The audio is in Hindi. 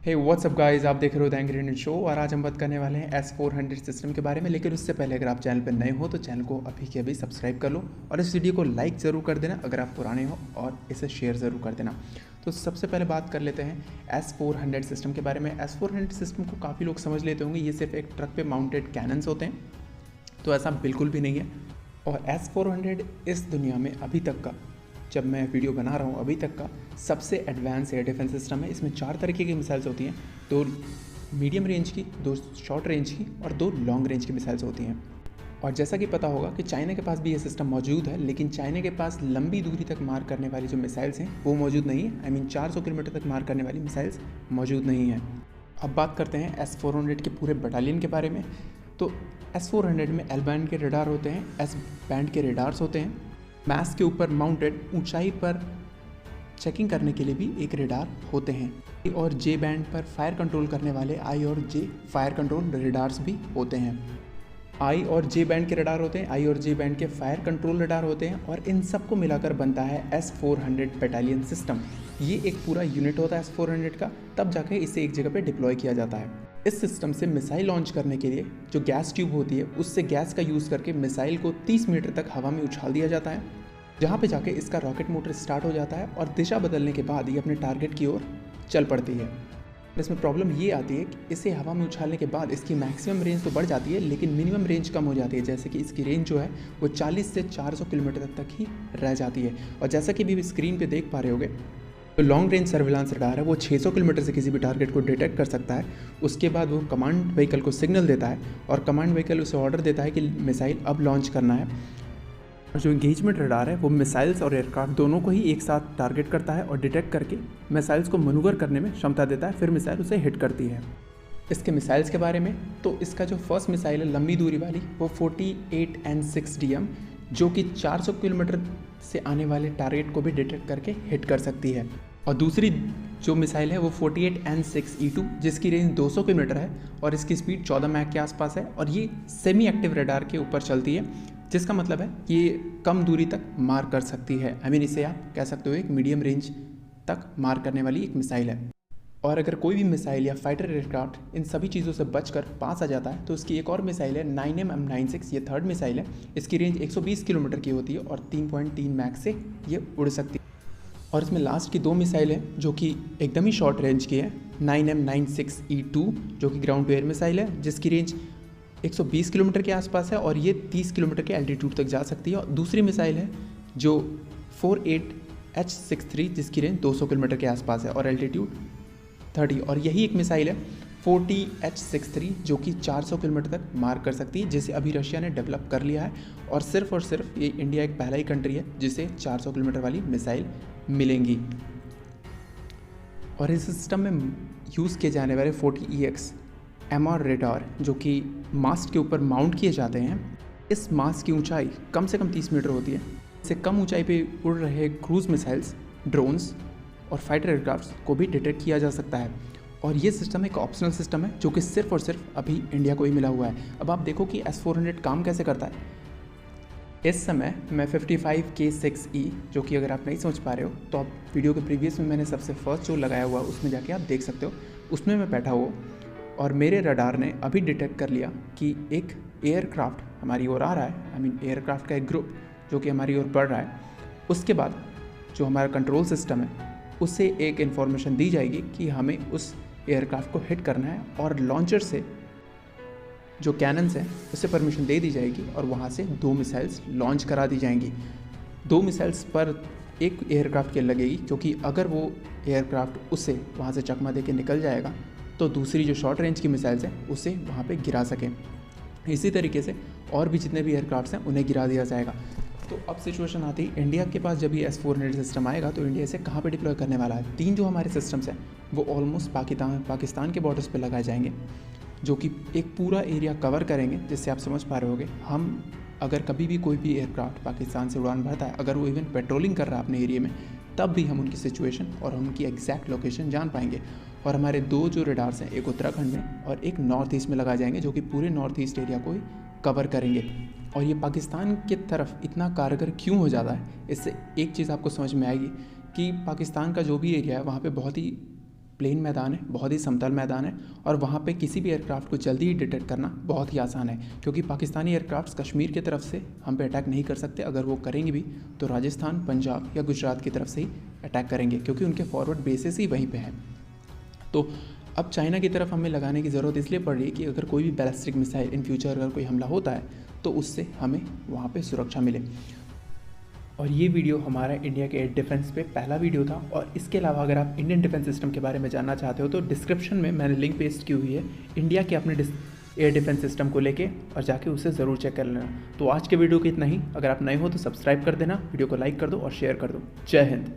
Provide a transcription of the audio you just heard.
हे व्हाट्सअप गाइस, आप देख रहे हो द एंग्री इंडियन शो और आज हम बात करने वाले हैं S400 सिस्टम के बारे में। लेकिन उससे पहले अगर आप चैनल पर नए हो तो चैनल को अभी के अभी सब्सक्राइब कर लो और इस वीडियो को लाइक ज़रूर कर देना अगर आप पुराने हो, और इसे शेयर ज़रूर कर देना। तो सबसे पहले बात कर लेते हैं S400 सिस्टम के बारे में। S400 सिस्टम को काफ़ी लोग समझ लेते होंगे ये सिर्फ एक ट्रक पे माउंटेड कैनन्स होते हैं, तो ऐसा बिल्कुल भी नहीं है। और S400 इस दुनिया में अभी तक का, जब मैं वीडियो बना रहा हूँ अभी तक का सबसे एडवांस एयर डिफेंस सिस्टम है। इसमें 4 तरीके की मिसाइल्स होती हैं, 2 मीडियम रेंज की, 2 शॉर्ट रेंज की और 2 लॉन्ग रेंज की मिसाइल्स होती हैं। और जैसा कि पता होगा कि चाइना के पास भी ये सिस्टम मौजूद है, लेकिन चाइना के पास लंबी दूरी तक मार करने वाली जो मिसाइल्स हैं वो मौजूद नहीं है। आई मीन 400 किलोमीटर तक मार करने वाली मिसाइल्स मौजूद नहीं हैं। अब बात करते हैं S400 के पूरे बटालियन के बारे में। तो S400 में L बैंड के रडार होते हैं, S बैंड के रडार्स होते हैं। मैस के ऊपर माउंटेड ऊंचाई पर चेकिंग करने के लिए भी एक रडार होते हैं। I और J बैंड पर फायर कंट्रोल करने वाले I और J फायर कंट्रोल रडार्स भी होते हैं। I और J बैंड के रडार होते हैं, I और J बैंड के फायर कंट्रोल रडार होते हैं, और इन सबको मिलाकर बनता है S400 बटालियन सिस्टम। ये एक पूरा यूनिट होता है S400 का, तब जाके इसे एक जगह पे डिप्लॉय किया जाता है। इस सिस्टम से मिसाइल लॉन्च करने के लिए जो गैस ट्यूब होती है उससे गैस का यूज़ करके मिसाइल को 30 मीटर तक हवा में उछाल दिया जाता है, जहाँ पे जाके इसका रॉकेट मोटर स्टार्ट हो जाता है और दिशा बदलने के बाद ये अपने टारगेट की ओर चल पड़ती है। इसमें प्रॉब्लम ये आती है कि इसे हवा में उछालने के बाद इसकी मैक्सिमम रेंज तो बढ़ जाती है, लेकिन मिनिमम रेंज कम हो जाती है। जैसे कि इसकी रेंज जो है वो 40 से 400 किलोमीटर तक ही रह जाती है। और जैसा कि भी स्क्रीन पे देख पा रहे होगे, तो लॉन्ग रेंज सर्विलांस रडार है वो 600 किलोमीटर से किसी भी टारगेट को डिटेक्ट कर सकता है। उसके बाद वो कमांड व्हीकल को सिग्नल देता है और कमांड व्हीकल उसे ऑर्डर देता है कि मिसाइल अब लॉन्च करना है। और जो इंगेजमेंट रडार है वो मिसाइल्स और एयरक्राफ्ट दोनों को ही एक साथ टारगेट करता है और डिटेक्ट करके मिसाइल्स को मनूवर करने में क्षमता देता है, फिर मिसाइल उसे हिट करती है। इसके मिसाइल्स के बारे में, तो इसका जो फर्स्ट मिसाइल है लंबी दूरी वाली वो 48N6DM, जो कि 400 किलोमीटर से आने वाले टारगेट को भी डिटेक्ट करके हिट कर सकती है। और दूसरी जो मिसाइल है वो 48N6E2, जिसकी रेंज 200 किलोमीटर है और इसकी स्पीड 14 मैक के आसपास है, और ये सेमी एक्टिव रडार के ऊपर चलती है, जिसका मतलब है कि ये कम दूरी तक मार कर सकती है। आई मीन इसे आप कह सकते हो एक मीडियम रेंज तक मार करने वाली एक मिसाइल है। और अगर कोई भी मिसाइल या फाइटर एयरक्राफ्ट इन सभी चीज़ों से बचकर पास आ जाता है तो इसकी एक और मिसाइल है 9M96, ये थर्ड मिसाइल है। इसकी रेंज 120 किलोमीटर की होती है और 3.3 मैक से ये उड़ सकती है। और इसमें लास्ट की 2 मिसाइल है जो कि एकदम ही शॉर्ट रेंज की है, 9M96E2 जो कि ग्राउंड टू एयर मिसाइल है, जिसकी रेंज 120 किलोमीटर के आसपास है और ये 30 किलोमीटर के एल्टीट्यूड तक जा सकती है। और दूसरी मिसाइल है जो 48H63, जिसकी रेंज 200 किलोमीटर के आसपास है और एल्टीट्यूड 30। और यही एक मिसाइल है 40H63 जो कि 400 किलोमीटर तक मार कर सकती है, जिसे अभी रशिया ने डेवलप कर लिया है। और सिर्फ ये इंडिया एक पहला ही कंट्री है जिसे 400 किलोमीटर वाली मिसाइल मिलेंगी। और इस सिस्टम में यूज़ किए जाने वाले 40EX MR रेडार जो कि मास्ट के ऊपर माउंट किए जाते हैं, इस मास्ट की ऊंचाई कम से कम 30 मीटर होती है। इससे कम ऊंचाई पे उड़ रहे क्रूज मिसाइल्स, ड्रोन्स और फाइटर एयरक्राफ्ट्स को भी डिटेक्ट किया जा सकता है। और ये सिस्टम एक ऑप्शनल सिस्टम है जो कि सिर्फ और सिर्फ अभी इंडिया को ही मिला हुआ है। अब आप देखो कि S400 काम कैसे करता है। इस समय मैं 55K6E, जो कि अगर आप नहीं समझ पा रहे हो तो आप वीडियो के प्रीवियस में मैंने सबसे फर्स्ट जो लगाया हुआ उसमें जाके आप देख सकते हो, उसमें मैं बैठा हुआ और मेरे रडार ने अभी डिटेक्ट कर लिया कि एक एयरक्राफ्ट हमारी ओर आ रहा है। आई मीन एयरक्राफ्ट का एक ग्रुप जो कि हमारी ओर बढ़ रहा है। उसके बाद जो हमारा कंट्रोल सिस्टम है उससे एक इन्फॉर्मेशन दी जाएगी कि हमें उस एयरक्राफ्ट को हिट करना है, और लॉन्चर से जो कैनन्स हैं उससे परमिशन दे दी जाएगी और वहाँ से 2 मिसाइल्स लॉन्च करा दी जाएंगी। 2 मिसाइल्स पर एक एयरक्राफ्ट के लगेगी, क्योंकि अगर वो एयरक्राफ्ट उसे वहाँ से चकमा दे के निकल जाएगा तो दूसरी जो शॉर्ट रेंज की मिसाइल्स हैं उसे वहाँ पे गिरा सकें। इसी तरीके से और भी जितने भी एयरक्राफ्ट्स हैं उन्हें गिरा दिया जाएगा। तो अब सिचुएशन आती है इंडिया के पास, जब ये S400 सिस्टम आएगा तो इंडिया इसे कहाँ पे डिप्लॉय करने वाला है। 3 जो हमारे सिस्टम्स हैं वो ऑलमोस्ट पाकिस्तान के बॉर्डर्स पे लगाए जाएंगे, जो कि एक पूरा एरिया कवर करेंगे। जिससे आप समझ पा रहे होगे, हम अगर कभी भी कोई भी एयरक्राफ्ट पाकिस्तान से उड़ान भरता है, अगर वो इवन पेट्रोलिंग कर रहा है अपने एरिया में, तब भी हम उनकी सिचुएशन और उनकी एग्जैक्ट लोकेशन जान पाएंगे। और हमारे 2 जो रडार्स हैं, एक उत्तराखंड में और एक नॉर्थ ईस्ट में लगाए जाएंगे, जो कि पूरे नॉर्थ ईस्ट एरिया को ही कवर करेंगे। और ये पाकिस्तान की तरफ इतना कारगर क्यों हो जाता है, इससे एक चीज़ आपको समझ में आएगी कि पाकिस्तान का जो भी एरिया है वहाँ पे बहुत ही प्लेन मैदान है, बहुत ही समतल मैदान है और वहाँ पे किसी भी एयरक्राफ्ट को जल्दी ही डिटेक्ट करना बहुत ही आसान है, क्योंकि पाकिस्तानी एयरक्राफ्ट्स कश्मीर की तरफ से हम पे अटैक नहीं कर सकते। अगर वो करेंगे भी तो राजस्थान, पंजाब या गुजरात की तरफ से ही अटैक करेंगे, क्योंकि उनके फॉरवर्ड बेसिस ही वहीं पे हैं। तो अब चाइना की तरफ हमें लगाने की ज़रूरत इसलिए पड़ रही है कि अगर कोई भी बैलिस्टिक मिसाइल इन फ्यूचर अगर कोई हमला होता है तो उससे हमें वहाँ पे सुरक्षा मिले। और ये वीडियो हमारा इंडिया के एयर डिफेंस पे पहला वीडियो था। और इसके अलावा अगर आप इंडियन डिफेंस सिस्टम के बारे में जानना चाहते हो तो डिस्क्रिप्शन में मैंने लिंक पेस्ट की हुई है इंडिया के अपने एयर डिफेंस सिस्टम को लेके, और जाके उसे ज़रूर चेक कर लेना। तो आज के वीडियो को इतना ही। अगर आप नए हो तो सब्सक्राइब कर देना, वीडियो को लाइक कर दो और शेयर कर दो। जय हिंद।